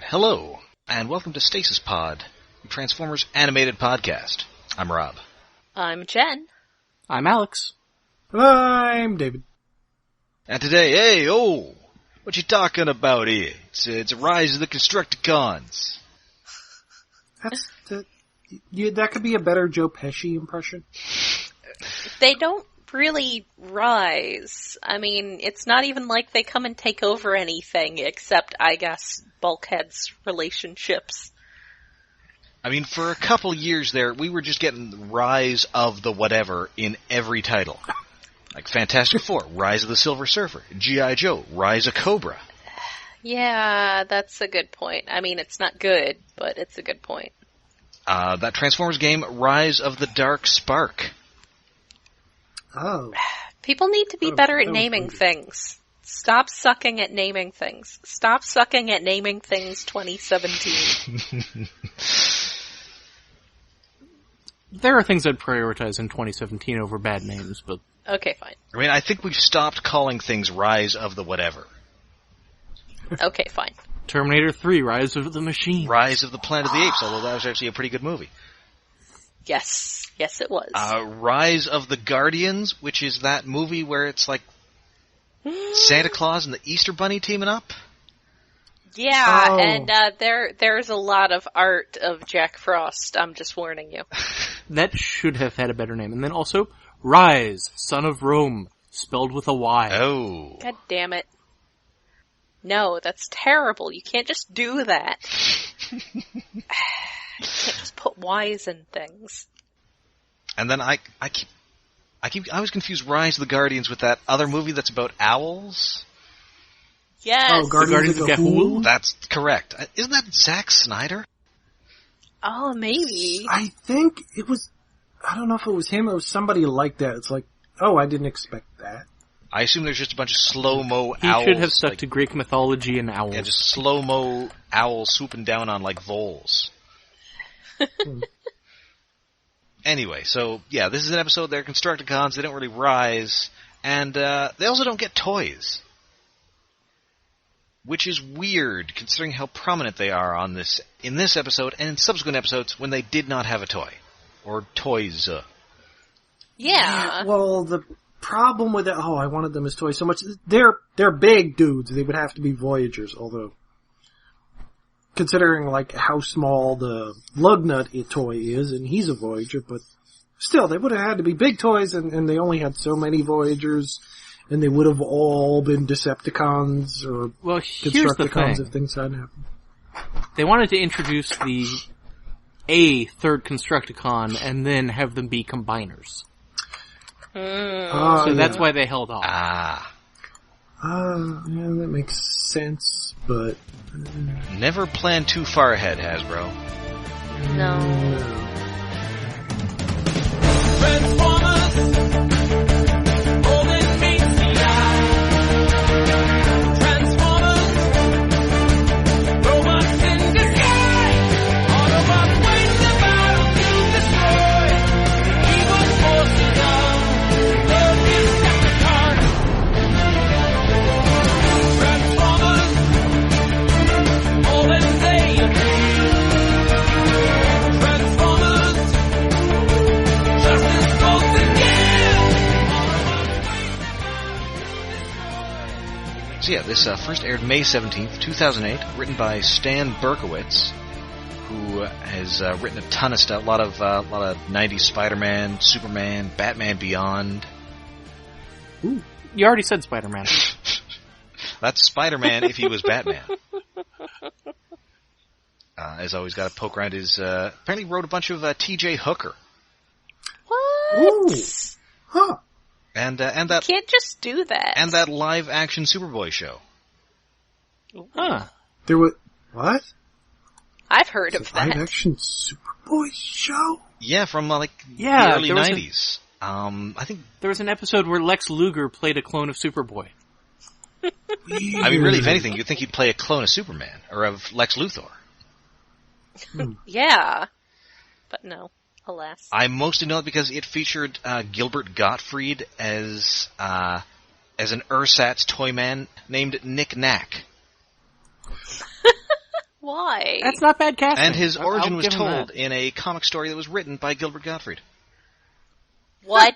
Hello, and welcome to Stasis Pod, the Transformers animated podcast. I'm Rob. I'm Jen. I'm Alex. I'm David. And today, what you talking about here? It's a Rise of the Constructicons. That could be a better Joe Pesci impression. They don't really rise. I mean, it's not even like they come and take over anything, except, I guess, Bulkhead's relationships. I mean, for a couple years there, we were just getting the Rise of the whatever in every title. Like Fantastic Four, Rise of the Silver Surfer, G.I. Joe, Rise of Cobra. Yeah, that's a good point. I mean, it's not good, but it's a good point. That Transformers game, Rise of the Dark Spark. Oh. People need to be better at naming things. Stop sucking at naming things. Stop sucking at naming things 2017. There are things I'd prioritize in 2017 over bad names, but... Okay, fine. I mean, I think we've stopped calling things Rise of the whatever. Okay, fine. Terminator 3, Rise of the Machine. Rise of the Planet of the Apes, although that was actually a pretty good movie. Yes. Yes, it was. Rise of the Guardians, which is that movie where it's like Santa Claus and the Easter Bunny teaming up. Yeah, Oh. and there's a lot of art of Jack Frost, I'm just warning you. That should have had a better name. And then also, Rise, Son of Rome, spelled with a Y. Oh. God damn it. No, that's terrible. You can't just do that. You can't just put Y's in things. And then I always confuse Rise of the Guardians with that other movie that's about owls. Yes. Oh, Guardians of Gahul? That's correct. Isn't that Zack Snyder? Oh, maybe. I think it was... I don't know if it was him or it was somebody like that. It's like, oh, I didn't expect that. I assume there's just a bunch of slow-mo He owls. should have stuck like, to Greek mythology and owls. Yeah, just slow-mo owls swooping down on like voles. Anyway, so, yeah, this is an episode, they're Constructicons, they don't really rise, and they also don't get toys. Which is weird, considering how prominent they are on this in this episode, and in subsequent episodes when they did not have a toy. Or toys. Yeah. Well, the problem with it... Oh, I wanted them as toys so much. They're big dudes. They would have to be Voyagers, although... Considering, like, how small the Lugnut toy is, and he's a Voyager, but still, they would have had to be big toys, and they only had so many Voyagers, and they would have all been Decepticons, or Well, here's the Constructicons thing. if things hadn't happened. They wanted to introduce a third Constructicon and then have them be combiners. So that's why they held off. Yeah, that makes sense, but... Never plan too far ahead, Hasbro. No. So yeah, this first aired May 17th, 2008, written by Stan Berkowitz, who has written a ton of stuff, a lot of 90s Spider-Man, Superman, Batman Beyond. Ooh, you already said Spider-Man. That's Spider-Man if he was Batman. Has always got to poke around his... apparently wrote a bunch of T.J. Hooker. What? Ooh. Huh. And that... You can't just do that. And that live-action Superboy show. Huh. There was... What? I've heard of that. Live-action Superboy show? Yeah, from the early there was 90s. I think... There was an episode where Lex Luger played a clone of Superboy. I mean, really, if anything, you'd think he'd play a clone of Superman, or of Lex Luthor. Yeah. But no, alas. I mostly know it because it featured Gilbert Gottfried as an ersatz toy man named Nick Knack. Why? That's not bad casting. And his origin I'll was give him told that. in a comic story that was written by Gilbert Gottfried. What?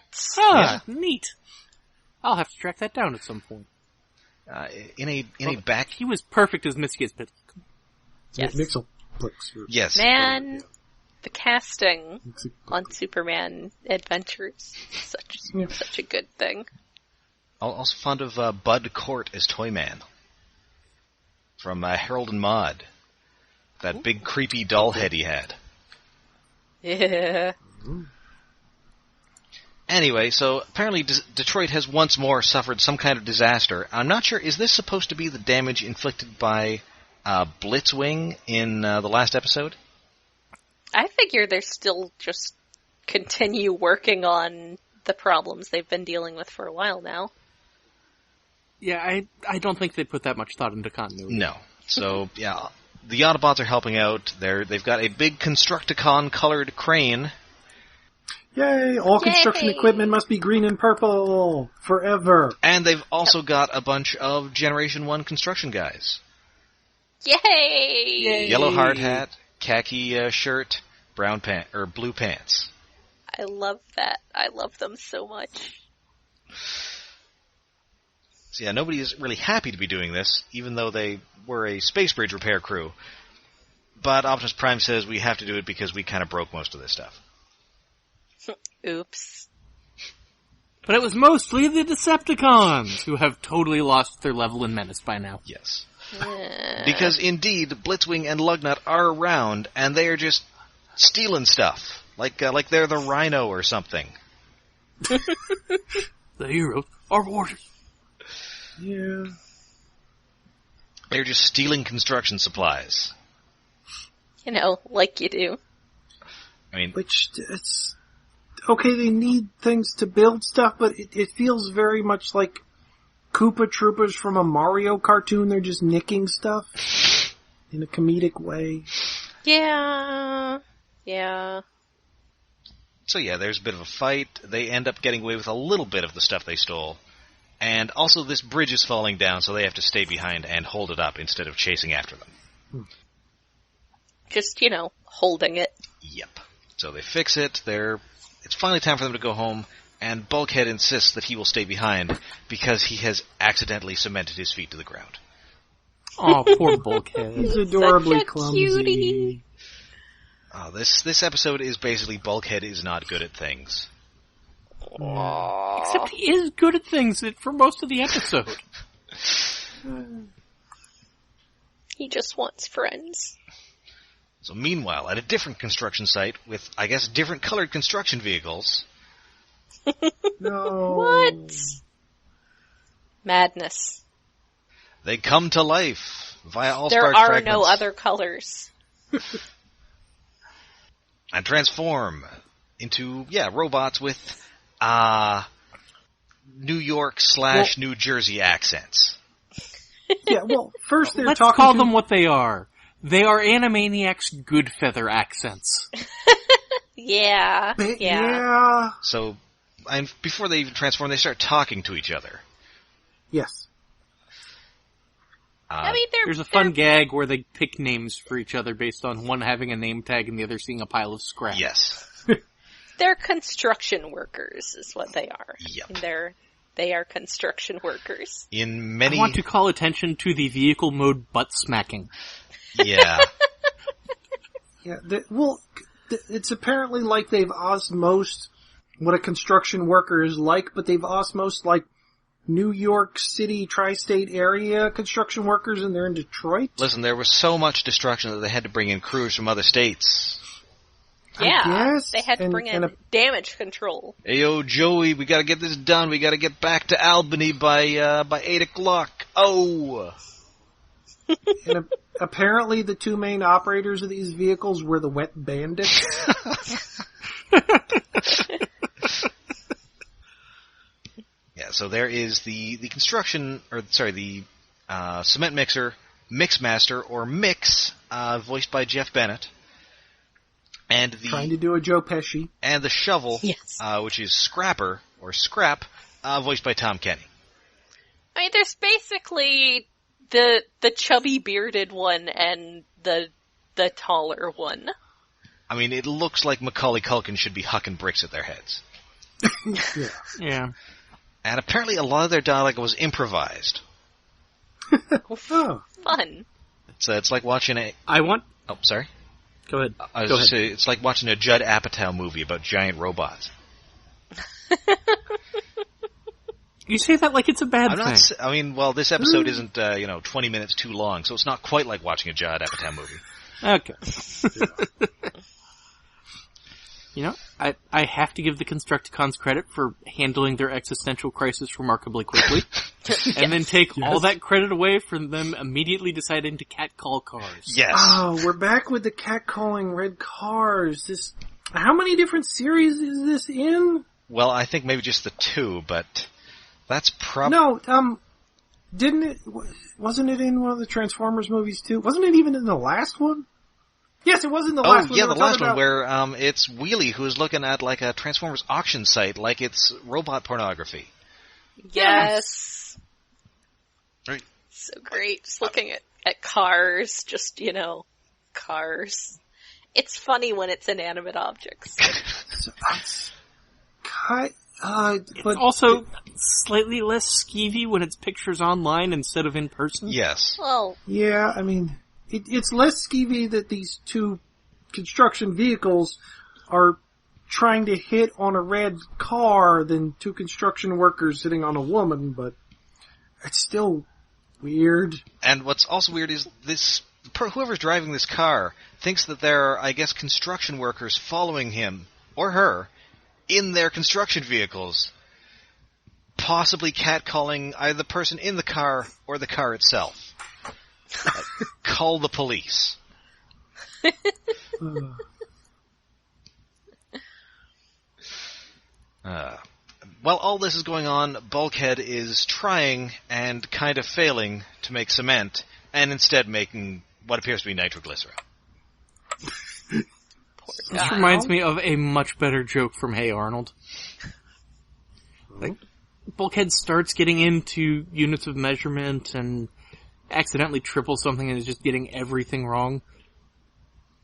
Neat. I'll have to track that down at some point. In a back... He was perfect as Mischius, but Yes. Mixel. Yes. Man, the casting on Superman Adventures is such a good thing. Also fond of Bud Cort as Toyman. From Harold and Maude. That big creepy doll head he had. Yeah. Anyway, so apparently Detroit has once more suffered some kind of disaster. I'm not sure, is this supposed to be the damage inflicted by Blitzwing in the last episode? I figure they're still just continue working on the problems they've been dealing with for a while now. yeah, I don't think they put that much thought into continuity. No. So, yeah, the Autobots are helping out. They've got a big Constructicon-colored crane. Yay! All construction equipment must be green and purple forever. And they've also got a bunch of Generation 1 construction guys. Yay! Yellow hard hat, khaki shirt, blue pants. I love that. I love them so much. So yeah, nobody is really happy to be doing this, even though they were a space bridge repair crew. But Optimus Prime says we have to do it because we kind of broke most of this stuff. Oops. But it was mostly the Decepticons, who have totally lost their level in menace by now. Yes. Because indeed, Blitzwing and Lugnut are around, and they are just stealing stuff. Like they're the Rhino or something. The heroes are warriors. Yeah. They're just stealing construction supplies. You know, like you do. I mean, Which, it's... Okay, they need things to build stuff, but it feels very much like Koopa Troopers from a Mario cartoon. They're just nicking stuff in a comedic way. Yeah. Yeah. so yeah, there's a bit of a fight. They end up getting away with a little bit of the stuff they stole. And also this bridge is falling down, so they have to stay behind and hold it up instead of chasing after them. Just, holding it. Yep. So they fix it. It's finally time for them to go home, and Bulkhead insists that he will stay behind because he has accidentally cemented his feet to the ground. Oh, poor Bulkhead. He's adorably Such a clumsy. cutie. This episode is basically Bulkhead is not good at things. Aww. Except he is good at things for most of the episode. He just wants friends. So meanwhile, at a different construction site with, I guess, different colored construction vehicles... No. What? Madness. They come to life via Allspark There are fragments. no other colors. And transform into, robots with, New York / New Jersey accents. Yeah, well, first they're Let's talking call to... them what they are. They are Animaniacs' good feather accents. Yeah. Yeah. So, and before they even transform, they start talking to each other. Yes. I mean, There's a fun gag where they pick names for each other based on one having a name tag and the other seeing a pile of scrap. Yes. they're construction workers, is what they are. Yep. And they are construction workers. In many... I want to call attention to the vehicle mode butt smacking. Yeah. Yeah, it's apparently like they've osmosed what a construction worker is like, but they've osmosed like New York City tri-state area construction workers, and they're in Detroit. Listen, there was so much destruction that they had to bring in crews from other states. Yeah, guess, they had to bring in damage control. Hey, yo, Joey, we gotta get this done. We gotta get back to Albany by 8 o'clock. Oh! And apparently the two main operators of these vehicles were the Wet Bandits. Yeah, so there is the cement mixer, Mixmaster, or Mix, voiced by Jeff Bennett. And Trying to do a Joe Pesci. And the shovel, Yes. Which is Scrapper, or Scrap, voiced by Tom Kenny. I mean, there's basically The chubby bearded one and the taller one. I mean, it looks like Macaulay Culkin should be hucking bricks at their heads. Yeah. And apparently a lot of their dialogue was improvised. Oh. Fun. It's like watching a... Oh, sorry? Go ahead. I was just saying, it's like watching a Judd Apatow movie about giant robots. You say that like it's a bad thing. Well, this episode isn't, 20 minutes too long, so it's not quite like watching a Judd Apatow movie. Okay. You know, I have to give the Constructicons credit for handling their existential crisis remarkably quickly. And then take all that credit away from them immediately deciding to catcall cars. Yes. Oh, we're back with the catcalling red cars. How many different series is this in? Well, I think maybe just the 2, but that's probably... No, wasn't it in one of the Transformers movies too? Wasn't it even in the last one? Yes, it was in the last one. Oh, yeah, the last one where it's Wheelie who's looking at like a Transformers auction site, like it's robot pornography. Yes. Right. So great. Just looking at cars, cars. It's funny when it's inanimate objects. It's also slightly less skeevy when it's pictures online instead of in person. Yes. Well, yeah, I mean, it's less skeevy that these two construction vehicles are trying to hit on a red car than two construction workers sitting on a woman, but it's still weird. And what's also weird is whoever's driving this car thinks that there are, I guess, construction workers following him or her in their construction vehicles, possibly catcalling either the person in the car or the car itself. Call the police. While all this is going on, Bulkhead is trying and kind of failing to make cement, and instead making what appears to be nitroglycerin. This reminds me of a much better joke from Hey Arnold. Like, Bulkhead starts getting into units of measurement and accidentally triples something and is just getting everything wrong.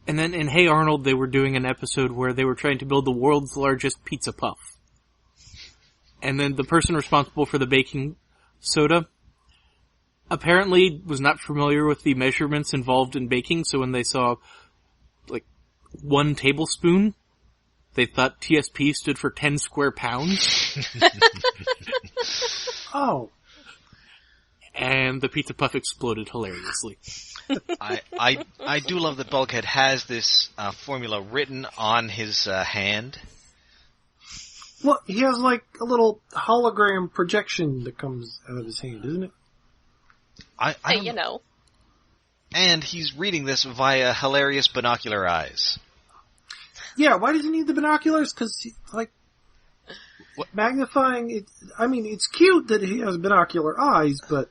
And then in Hey Arnold, they were doing an episode where they were trying to build the world's largest pizza puff. And then the person responsible for the baking soda apparently was not familiar with the measurements involved in baking, so when they saw, 1 tablespoon, they thought TSP stood for 10 square pounds. Oh. And the pizza puff exploded hilariously. I do love that Bulkhead has this formula written on his hand. Well, he has a little hologram projection that comes out of his hand, isn't it? I don't know. And he's reading this via hilarious binocular eyes. Yeah, why does he need the binoculars? Because, magnifying it... I mean, it's cute that he has binocular eyes, but,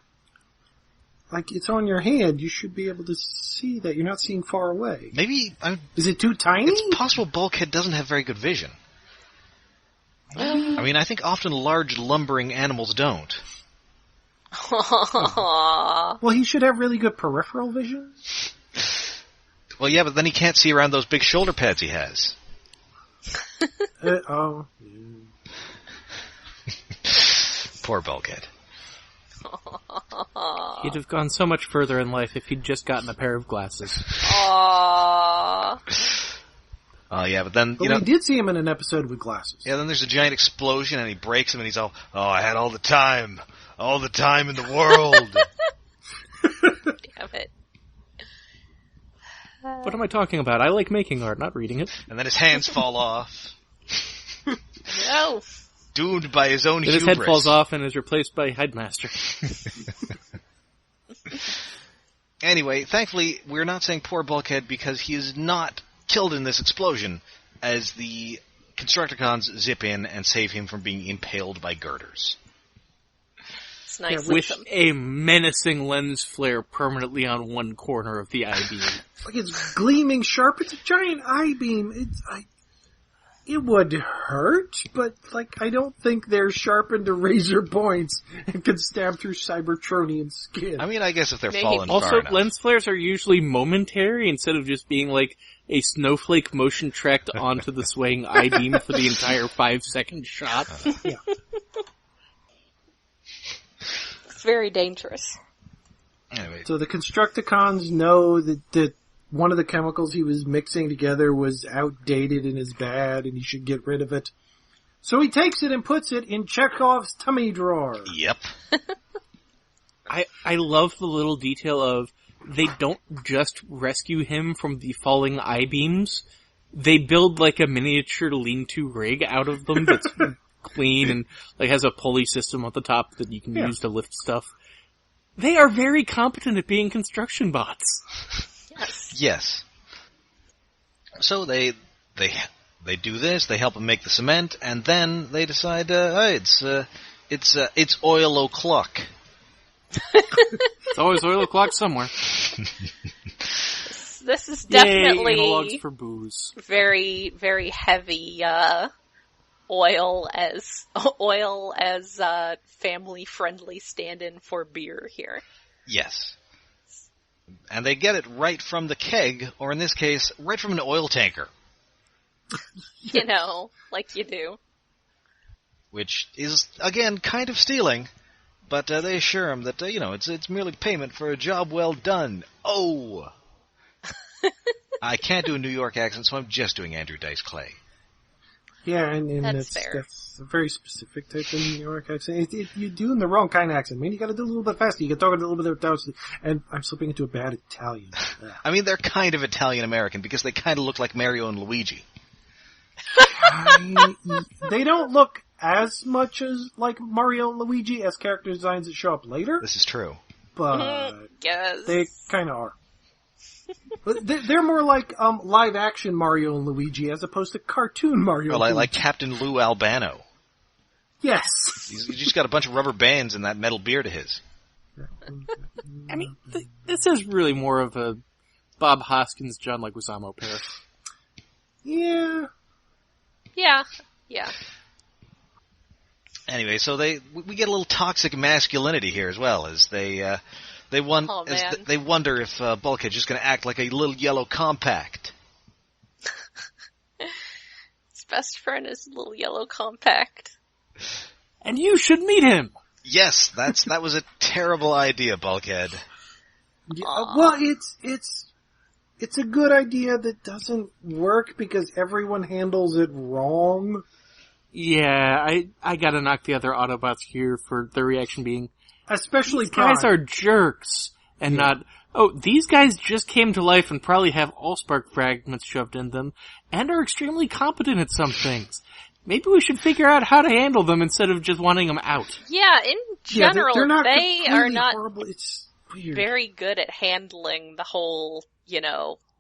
it's on your hand. You should be able to see that. You're not seeing far away. Maybe... Is it too tiny? It's possible Bulkhead doesn't have very good vision. I mean, I think often large, lumbering animals don't. Well, he should have really good peripheral vision. Well, yeah, but then he can't see around those big shoulder pads he has. Poor Bulkhead. He'd have gone so much further in life if he'd just gotten a pair of glasses. Aww. Oh, yeah, but then, we did see him in an episode with glasses. Yeah, then there's a giant explosion and he breaks him and he's all, I had all the time in the world. Damn it. What am I talking about? I like making art, not reading it. And then his hands fall off. No. Doomed by his own hubris. His head falls off and is replaced by Headmaster. Anyway, thankfully, we're not saying poor Bulkhead because he is not killed in this explosion as the Constructicons zip in and save him from being impaled by girders. It's nice. With a menacing lens flare permanently on one corner of the I-beam. It's gleaming sharp. It's a giant I-beam. it would hurt, but, like, I don't think they're sharpened to razor points and can stab through Cybertronian skin. I mean, I guess if they're Maybe. falling Also, far enough. lens flares are usually momentary instead of just being like a snowflake motion tracked onto the swaying I-beam for the entire 5-second shot. Yeah. It's very dangerous. Anyway, So the Constructicons know that one of the chemicals he was mixing together was outdated and is bad, and he should get rid of it. So he takes it and puts it in Chekhov's tummy drawer. yep. I love the little detail of they don't just rescue him from the falling I-beams. They build like a miniature lean-to rig out of them that's clean and like has a pulley system at the top that you can use to lift stuff. They are very competent at being construction bots. Yes. So they do this. They help him make the cement, and then they decide, hey, it's oil o'clock. It's always oil o'clock somewhere. This is Yay, definitely analogs for booze. very, very heavy, oil as family-friendly stand-in for beer here. Yes. And they get it right from the keg, or in this case, right from an oil tanker. You know, like you do. Which is, again, kind of stealing, but they assure him that, it's merely payment for a job well done. Oh! I can't do a New York accent, so I'm just doing Andrew Dice Clay. Yeah, and That's fair. that's a very specific type of New York accent. You're doing the wrong kind of accent, man. You gotta do a little bit faster. You can talk a little bit down, and I'm slipping into a bad Italian. I mean, they're kind of Italian-American, because they kind of look like Mario and Luigi. They don't look as much as like Mario and Luigi as character designs that show up later, This is true. but Yes. they kind of are. But they're more like live-action Mario and Luigi as opposed to cartoon Mario. Well, and like Luigi. Captain Lou Albano. Yes. He's just got a bunch of rubber bands in that metal beard of his. I mean, this is really more of a Bob Hoskins, John Leguizamo pair. Yeah. Yeah. Anyway, so we get a little toxic masculinity here as well, as they wonder if Bulkhead's just going to act like a little yellow compact. His best friend is a little yellow compact. And you should meet him! Yes, that was a terrible idea, Bulkhead. Yeah, well, it's a good idea that doesn't work because everyone handles it wrong. Yeah, I gotta knock the other Autobots here for their reaction being, Especially these guys Prime. are jerks, and not, these guys just came to life and probably have Allspark fragments shoved in them, and are extremely competent at some things. Maybe we should figure out how to handle them instead of just wanting them out. Yeah, in general, they're not they are completely not horrible. It's weird. very good at handling the whole,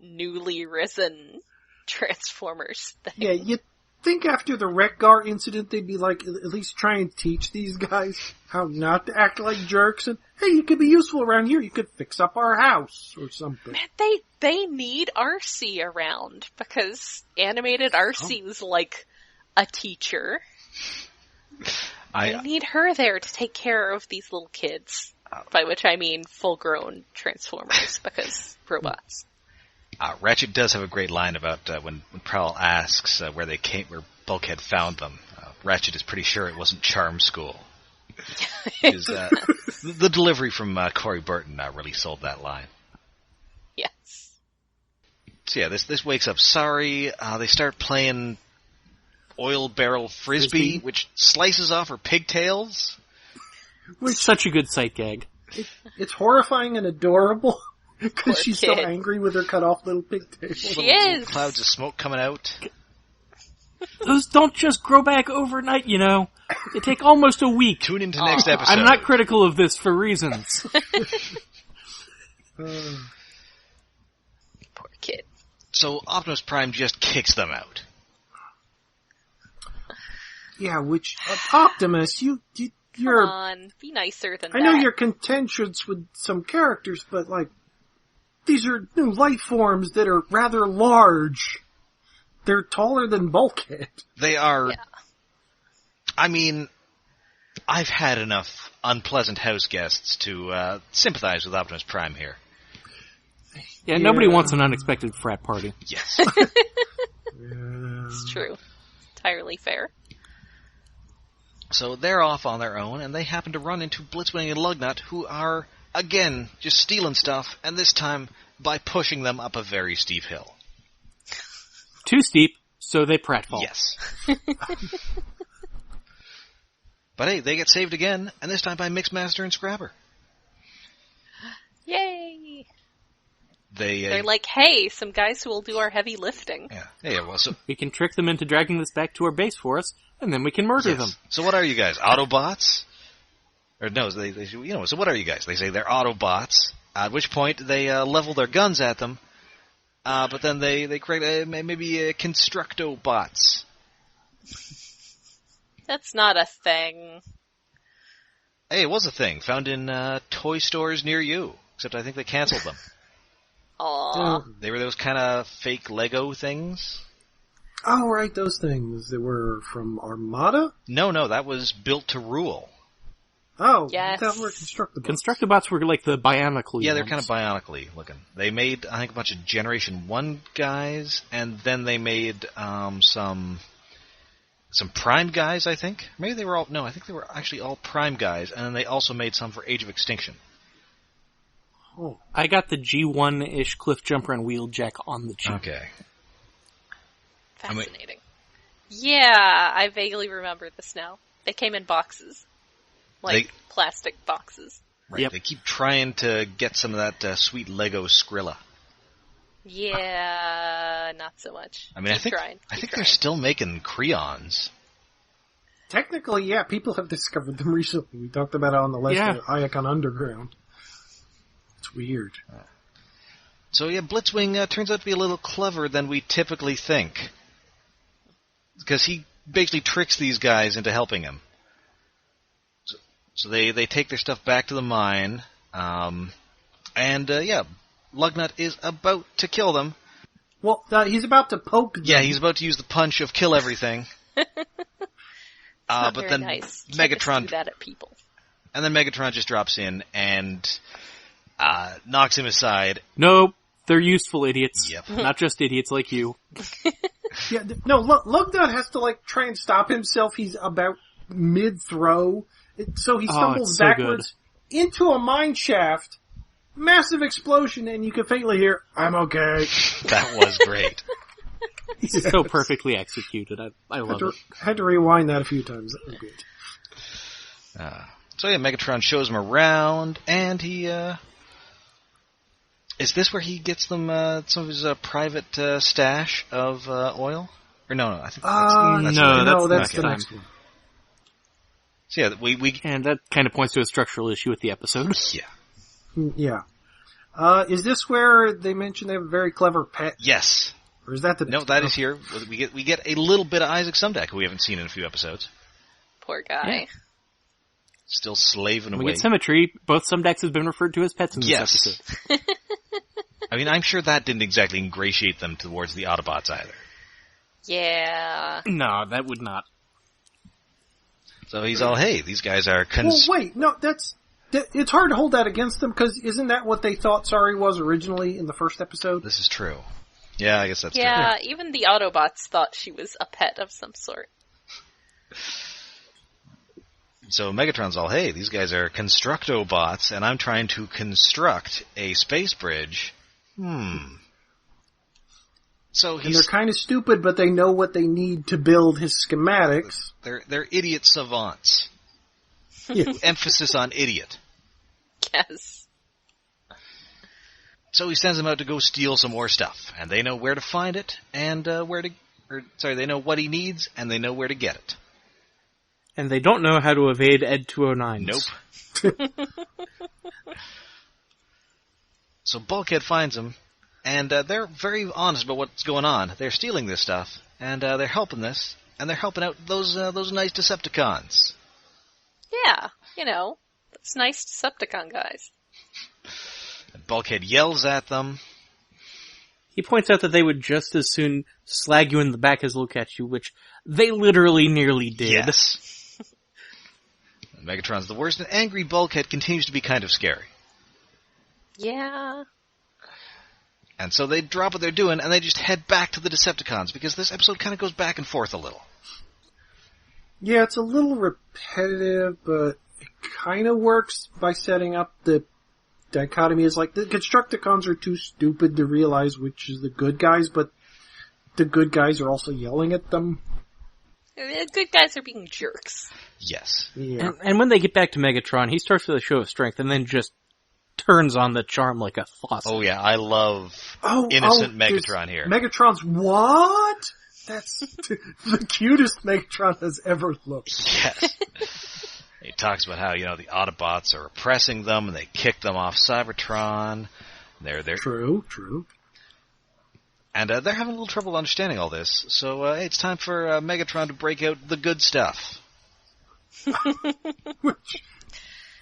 newly risen Transformers thing. Yeah, you'd think after the Wreck-Gar incident they'd be like, at least try and teach these guys how not to act like jerks, and hey, you could be useful around here, you could fix up our house, or something. Man, they need RC around, because animated RC was like a teacher. They need her there to take care of these little kids. By which I mean full-grown Transformers, because robots. Ratchet does have a great line about when Prowl asks where Bulkhead found them. Ratchet is pretty sure it wasn't Charm School. The delivery from Corey Burton really sold that line. Yes. So yeah, this wakes up Sari. They start playing oil barrel frisbee, which slices off her pigtails. Such a good sight gag. It's horrifying and adorable, because Poor she's kid. so angry with her cut-off little pigtails. She Little is. clouds of smoke coming out. Those don't just grow back overnight, They take almost a week. Tune into next episode. I'm not critical of this for reasons. Poor kid. So Optimus Prime just kicks them out. Yeah, which, Optimus, you're... Come on, be nicer than that. I know you're contentious with some characters, but these are new life forms that are rather large. They're taller than Bulkhead. They are... Yeah. I mean, I've had enough unpleasant house guests to sympathize with Optimus Prime here. Yeah, nobody wants an unexpected frat party. Yes. It's true. Entirely fair. So they're off on their own, and they happen to run into Blitzwing and Lugnut, who are, again, just stealing stuff, and this time by pushing them up a very steep hill. Too steep, so they pratfall. Yes. But hey, they get saved again, and this time by Mixmaster and Scrabber. Yay! They're like, hey, some guys who will do our heavy lifting. Yeah, well, so... We can trick them into dragging this back to our base for us, and then we can murder them. So what are you guys, Autobots? Or no, so what are you guys? They say they're Autobots, at which point they level their guns at them, but then they create maybe Constructobots. That's not a thing. Hey, it was a thing, found in toy stores near you, except I think they canceled them. Aww. They were those kind of fake Lego things. Oh, right, those things that were from Armada? No, that was Built to Rule. Oh, yes. that were Constructibots. Constructibots were like the bionically Yeah, they're ones. kind of bionically looking. They made, I think, a bunch of Generation 1 guys, and then they made some Prime guys, I think. Maybe they were all... No, I think they were actually all Prime guys, and then they also made some for Age of Extinction. Oh. I got the G1-ish cliff jumper and Wheeljack on the cheap. Okay. Fascinating. Yeah, I vaguely remember this now. They came in boxes. Plastic boxes. Right, Yep. They keep trying to get some of that sweet Lego Skrilla. Yeah, not so much. I mean, I think they're still making Creons. Technically, yeah, people have discovered them recently. We talked about it on the list of Iacon Underground. It's weird. So yeah, Blitzwing turns out to be a little cleverer than we typically think. Because he basically tricks these guys into helping him. So they take their stuff back to the mine, and Lugnut is about to kill them. Well, he's about to poke them. Yeah, he's about to use the punch of kill everything. But then nice. Megatron do that at people. And then Megatron just drops in and knocks him aside. Nope, they're useful idiots. Yep. Not just idiots like you. Yeah, no, Lugnut has to try and stop himself. He's about mid-throw, so he stumbles backwards into a mine shaft. Massive explosion, and you can faintly hear, "I'm okay." That was great. Yes. So perfectly executed. I love it. Had to rewind that a few times. That was good. So yeah, Megatron shows him around, and he, is this where he gets them, some of his, private, stash of, oil? Or no, I think that's the next one. So yeah, we... And that kind of points to a structural issue with the episode. Yeah. Yeah. Is this where they mention they have a very clever pet? Yes. Or is that the next No, that is here. We get a little bit of Isaac Sumdac, who we haven't seen in a few episodes. Poor guy. Yeah. Still slaving away. We get symmetry. Both Sumdacs have been referred to as pets in this episode. I mean, I'm sure that didn't exactly ingratiate them towards the Autobots either. Yeah. No, that would not. So he's all, hey, these guys are... Well, wait, no, it's hard to hold that against them, because isn't that what they thought Sari was originally in the first episode? This is true. Yeah, I guess that's true. Yeah, even the Autobots thought she was a pet of some sort. So Megatron's all, hey, these guys are Constructobots, and I'm trying to construct a space bridge. So and they're kind of stupid, but they know what they need to build his schematics. They're idiot savants. Yeah. Emphasis on idiot. Yes. So he sends them out to go steal some more stuff, and they know where to find it, and they know what he needs, and they know where to get it. And they don't know how to evade Ed 209s. Nope. So Bulkhead finds him, and they're very honest about what's going on. They're stealing this stuff, and they're helping this, and they're helping out those nice Decepticons. Yeah, those nice Decepticon guys. And Bulkhead yells at them. He points out that they would just as soon slag you in the back as look at you, which they literally nearly did. Yes. Megatron's the worst, and angry Bulkhead continues to be kind of scary. Yeah. And so they drop what they're doing, and they just head back to the Decepticons, because this episode kind of goes back and forth a little. Yeah, it's a little repetitive, but it kind of works by setting up the dichotomy. Is like the Constructicons are too stupid to realize which is the good guys, but the good guys are also yelling at them. The good guys are being jerks. Yes. Yeah. And when they get back to Megatron, he starts with a show of strength and then just turns on the charm like a faucet. Oh yeah, I love innocent Megatron here. Megatron's what? That's the cutest Megatron has ever looked. Yes. He talks about how, the Autobots are oppressing them and they kick them off Cybertron. They're True. And they're having a little trouble understanding all this. So it's time for Megatron to break out the good stuff.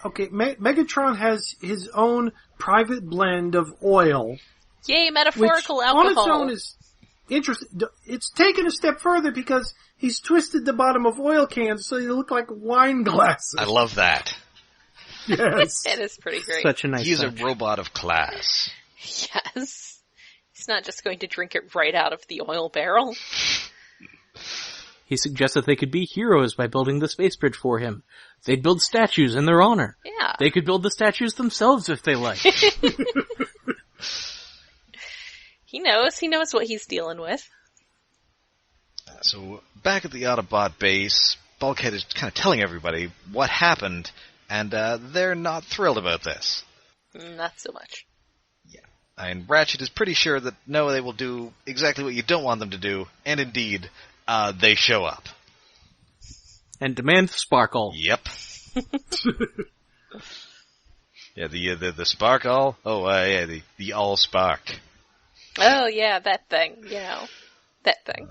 Okay, Megatron has his own private blend of oil. Yay, metaphorical which alcohol. on its own is interesting. It's taken a step further because he's twisted the bottom of oil cans so they look like wine glasses. I love that. Yes. It is pretty great. Such a nice He's touch. a robot of class. Yes. He's not just going to drink it right out of the oil barrel. He suggests that they could be heroes by building the space bridge for him. They'd build statues in their honor. Yeah. They could build the statues themselves if they like. He knows what he's dealing with. So back at the Autobot base, Bulkhead is kind of telling everybody what happened, and they're not thrilled about this. Not so much. Yeah. And Ratchet is pretty sure that no, they will do exactly what you don't want them to do, and indeed, they show up. And demand sparkle. Yep. Yeah, the Sparkle. Oh, yeah, the Allspark. Oh yeah, that thing. That thing.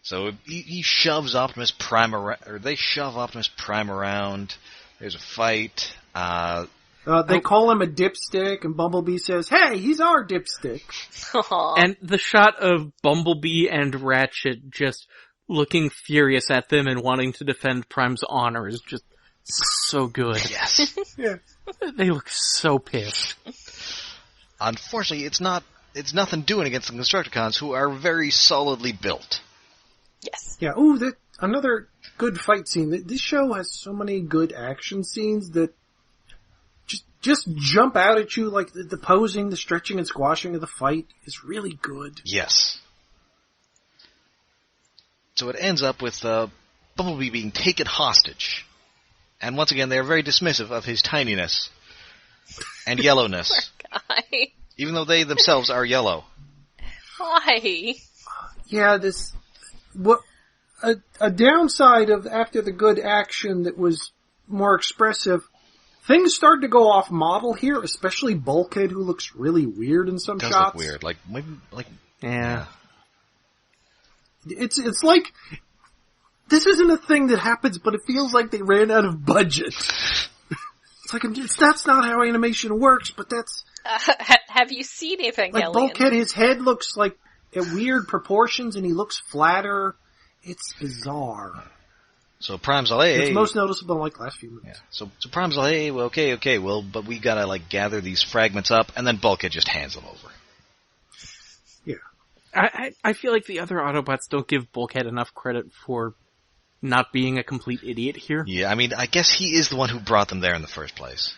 So he shoves Optimus Prime around, or they shove Optimus Prime around. There's a fight. They call him a dipstick, and Bumblebee says, "Hey, he's our dipstick." Aww. And the shot of Bumblebee and Ratchet just looking furious at them and wanting to defend Prime's honor is just so good. Yes. Yeah. They look so pissed. Unfortunately, it's nothing doing against the Constructicons, who are very solidly built. Yes. Yeah. Ooh, another good fight scene. This show has so many good action scenes that just jump out at you, like the posing, the stretching and squashing of the fight is really good. Yes. So it ends up with Bumblebee being taken hostage. And once again, they are very dismissive of his tininess and yellowness. Poor guy. Even though they themselves are yellow. Why? Yeah, a downside of after the good action that was more expressive, things started to go off model here, especially Bulkhead, who looks really weird in some It does shots. look weird. Like, maybe, Yeah. It's like, this isn't a thing that happens, but it feels like they ran out of budget. It's like, that's not how animation works, but that's... Have you seen Evangelion? Like Bulkhead, his head looks like at weird proportions, and he looks flatter. It's bizarre. So Prime's like, hey. It's most noticeable in like last few minutes. Yeah. So Prime's like, hey, well, okay, well, but we gotta like gather these fragments up, and then Bulkhead just hands them over. Yeah. I feel like the other Autobots don't give Bulkhead enough credit for not being a complete idiot here. Yeah, I mean, I guess he is the one who brought them there in the first place.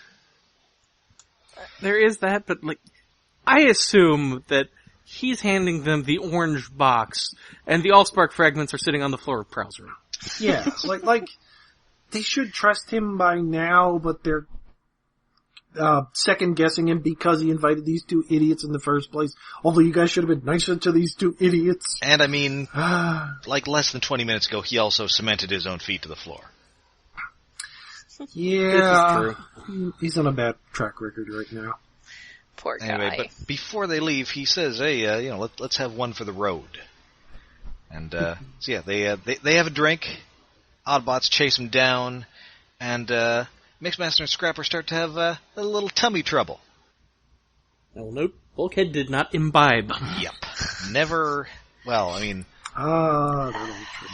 There is that, but like, I assume that he's handing them the orange box, and the Allspark fragments are sitting on the floor of Prowl's room. Yeah, like they should trust him by now, but they're second guessing him because he invited these two idiots in the first place. Although you guys should have been nicer to these two idiots. And I mean, like less than 20 minutes ago, he also cemented his own feet to the floor. Yeah, he's on a bad track record right now. Poor guy. Anyway, but before they leave, he says, "Hey, let's have one for the road." And so yeah, they have a drink. Autobots chase him down, and Mixmaster and Scrapper start to have a little tummy trouble. Oh, nope. Bulkhead did not imbibe. Yep. Never. Well, I mean.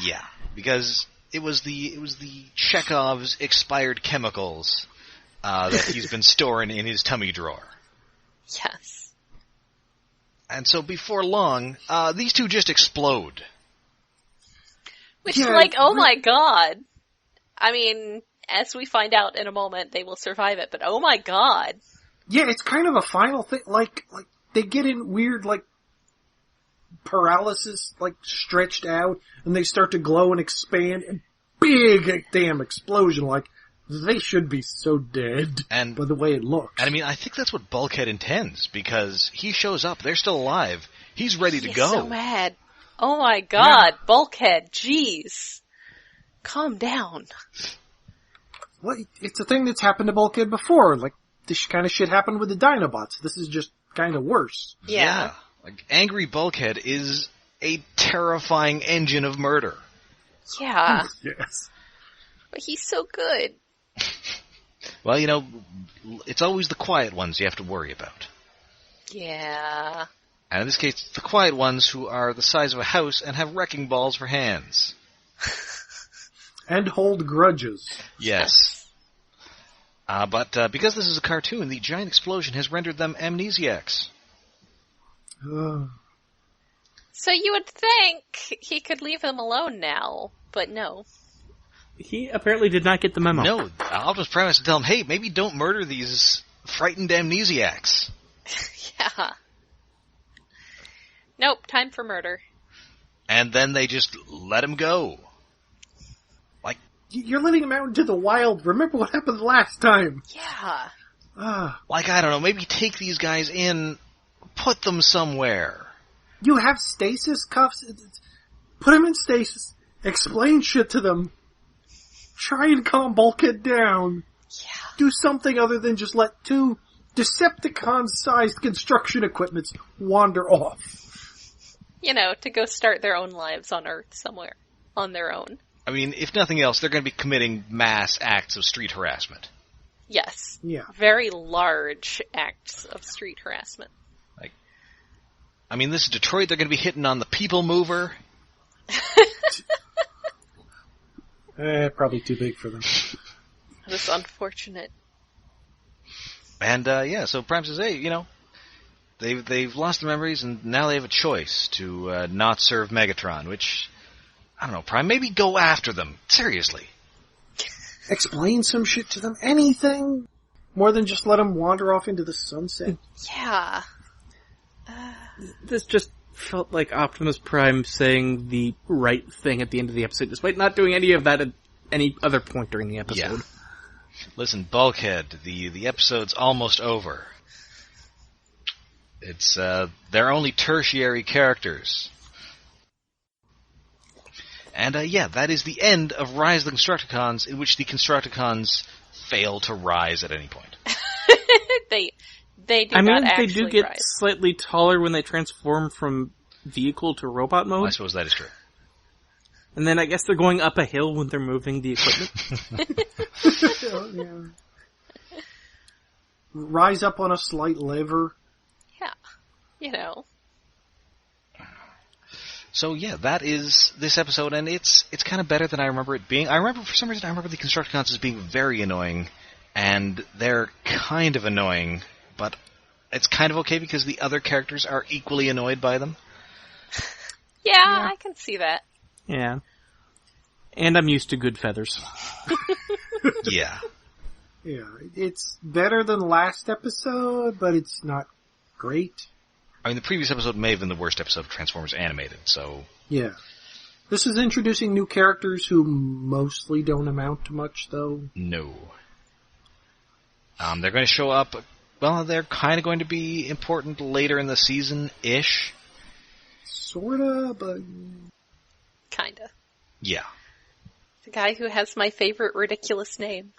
Yeah, because it was the Chekhov's expired chemicals that he's been storing in his tummy drawer. Yes. And so before long, these two just explode. Which is like, oh my god. I mean, as we find out in a moment, they will survive it, but oh my god. Yeah, it's kind of a final thing. Like they get in weird, paralysis, stretched out, and they start to glow and expand, and big damn explosion, they should be so dead by the way it looks. And I mean, I think that's what Bulkhead intends, because he shows up, they're still alive, he's ready to go. He's so mad. Oh my god, yeah. Bulkhead, jeez. Calm down. Well, it's a thing that's happened to Bulkhead before, this kind of shit happened with the Dinobots. This is just kind of worse. Yeah. Angry Bulkhead is a terrifying engine of murder. Yeah. Yes. But he's so good. Well, it's always the quiet ones you have to worry about. Yeah. And in this case, it's the quiet ones who are the size of a house and have wrecking balls for hands. And hold grudges. Yes. But because this is a cartoon, the giant explosion has rendered them amnesiacs. So you would think he could leave them alone now, but no. He apparently did not get the memo. No, Optimus Prime has to tell him, hey, maybe don't murder these frightened amnesiacs. Yeah. Nope, time for murder. And then they just let him go. You're letting him out into the wild. Remember what happened last time. Yeah. I don't know, maybe take these guys in, put them somewhere. You have stasis cuffs. Put them in stasis. Explain shit to them. Try and calm Bulkhead down. Yeah. Do something other than just let two Decepticon-sized construction equipments wander off. To go start their own lives on Earth somewhere. On their own. I mean, if nothing else, they're going to be committing mass acts of street harassment. Yes. Yeah. Very large acts of street harassment. This is Detroit, they're going to be hitting on the people mover. Probably too big for them. That is unfortunate. And, so Prime says, hey, they've lost their memories, and now they have a choice to not serve Megatron, which, I don't know, Prime, maybe go after them. Seriously. Explain some shit to them. Anything. More than just let them wander off into the sunset. Yeah. This just felt like Optimus Prime saying the right thing at the end of the episode, despite not doing any of that at any other point during the episode. Yeah. Listen, Bulkhead, the episode's almost over. It's, they're only tertiary characters. And, that is the end of Rise of the Constructicons, in which the Constructicons fail to rise at any point. They do not actually they do get rise. Slightly taller when they transform from vehicle to robot mode. I suppose that is true. And then I guess they're going up a hill when they're moving the equipment. Yeah. Rise up on a slight lever. Yeah. So that is this episode, and it's kind of better than I remember it being. For some reason, I remember the Constructicons as being very annoying, and they're kind of annoying, but it's kind of okay because the other characters are equally annoyed by them. Yeah, I can see that. Yeah. And I'm used to good feathers. Yeah. Yeah, it's better than last episode, but it's not great. The previous episode may have been the worst episode of Transformers Animated, so... Yeah. This is introducing new characters who mostly don't amount to much, though. No. They're going to show up... Well, they're kind of going to be important later in the season-ish. Sorta, but... Kinda. Yeah. The guy who has my favorite ridiculous name.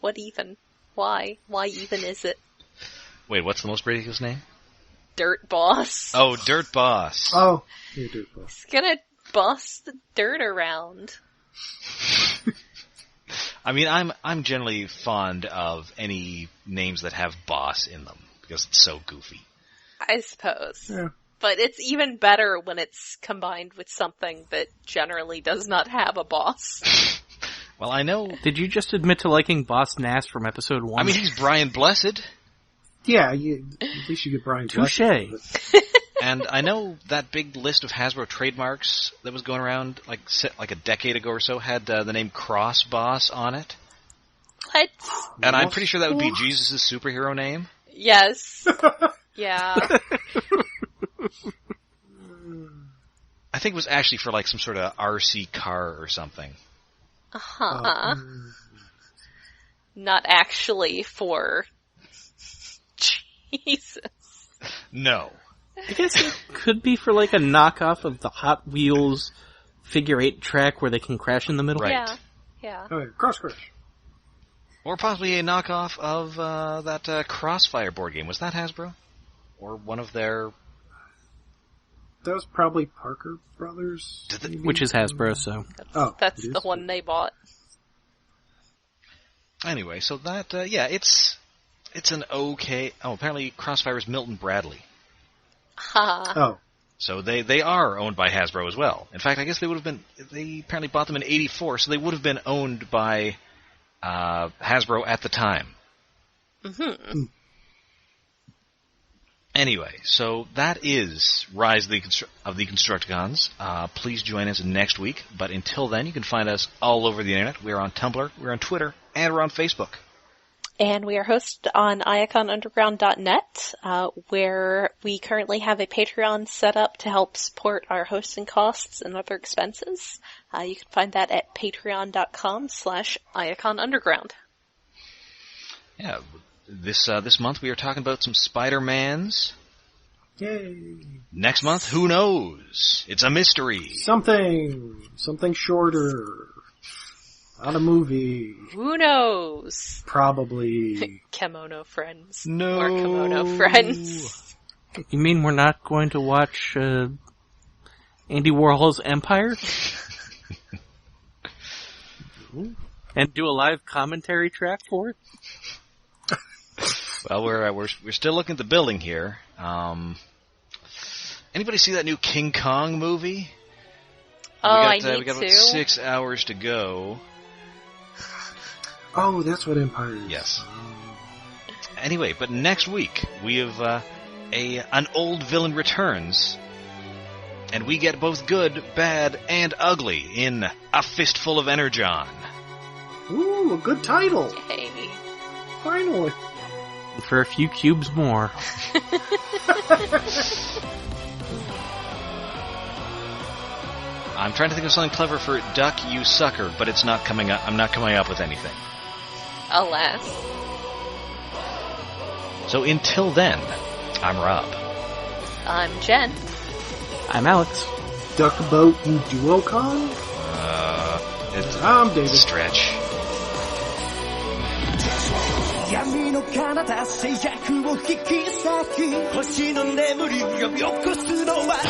What even? Why? Why even is it? Wait, what's the most ridiculous name? Dirt Boss. Oh, Dirt Boss. Oh, yeah, Dirt Boss. He's gonna boss the dirt around. I'm generally fond of any names that have boss in them, because it's so goofy. I suppose. Yeah. But it's even better when it's combined with something that generally does not have a boss. Well, I know... Did you just admit to liking Boss Nass from episode 1? I mean, he's Brian Blessed. Yeah, at least you get Brian Touche. Blessed. And I know that big list of Hasbro trademarks that was going around like a decade ago or so had the name Cross Boss on it. What? And I'm pretty sure that would be Jesus' superhero name. Yes. Yeah. I think it was actually for like some sort of RC car or something. Uh-huh. Not actually for... Jesus. No. I guess it could be for like a knockoff of the Hot Wheels figure 8 track where they can crash in the middle. Right. Yeah. Okay, Cross Crash. Or possibly a knockoff of that Crossfire board game. Was that Hasbro? Or one of their... That was probably Parker Brothers. Which is Hasbro, so... That's the one they bought. Anyway, so that, it's an okay... Oh, apparently Crossfire is Milton Bradley. Ha. So they are owned by Hasbro as well. In fact, I guess they would have been... They apparently bought them in '84, so they would have been owned by Hasbro at the time. Mm-hmm. Anyway, so that is Rise of the Constructicons. Please join us next week. But until then, you can find us all over the internet. We're on Tumblr, we're on Twitter, and we're on Facebook. And we are hosted on iaconunderground.net, where we currently have a Patreon set up to help support our hosting costs and other expenses. You can find that at patreon.com/iaconunderground. Yeah. This month we are talking about some Spider-Mans. Yay. Next month, who knows? It's a mystery. Something shorter. Not a movie. Who knows? Probably. Kimono Friends. No. Or Kimono Friends. You mean we're not going to watch Andy Warhol's Empire? And do a live commentary track for it? Well, we're still looking at the building here. Anybody see that new King Kong movie? I we got about 6 hours to go. Oh, that's what Empire is. Yes. Anyway, but next week we have an old villain returns, and we get both good, bad, and ugly in A Fistful of Energon. Ooh, a good title. Yay. Finally. For a few cubes more. I'm trying to think of something clever for Duck You Sucker, but it's not coming up. I'm not coming up with anything. Alas. So until then, I'm Rob. I'm Jen. I'm Alex. Duck Boat and Duocon? I'm David. Stretch. 闇の彼方静寂を引き裂き星の眠りを呼び起こすのはどっちだ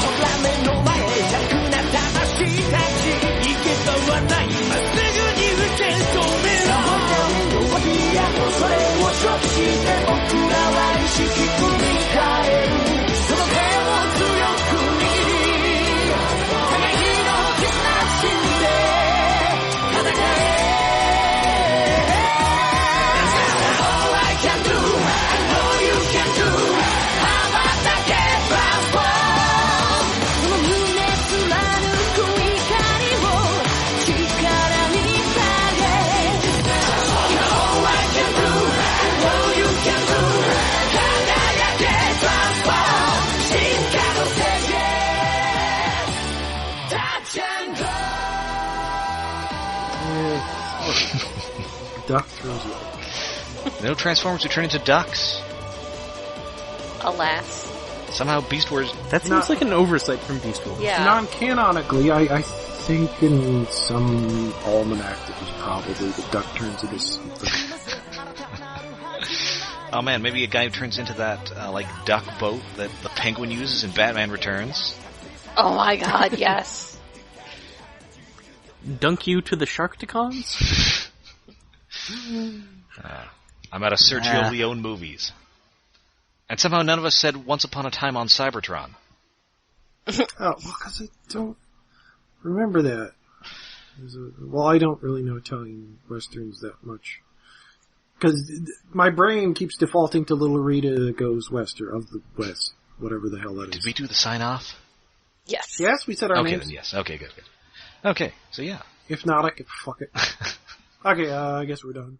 空目の前弱な魂たち行け場はないまっすぐに受け止めろ弱気や恐れを処理して僕らは意識組み替えるその手を強く握り互いの絆信じて戦えDuck throws it. No Transformers who turn into ducks. Alas. Somehow Beast Wars... That seems like an oversight from Beast Wars. Yeah. Non-canonically, I think in some almanac it was probably the duck turns into something. Oh man, maybe a guy who turns into that, duck boat that the Penguin uses in Batman Returns. Oh my god, yes. Dunk you to the Sharkticons? I'm out of Sergio Leone movies. And somehow none of us said Once Upon a Time on Cybertron. Oh, because I don't remember that. Well, I don't really know Italian westerns that much. Because my brain keeps defaulting to Little Rita Goes West, or Of the West, whatever the hell that is. Did we do the sign-off? Yes. Yes, we said our names. Okay, then yes. Okay, good. Okay, so yeah. If not, I could fuck it. Okay, I guess we're done.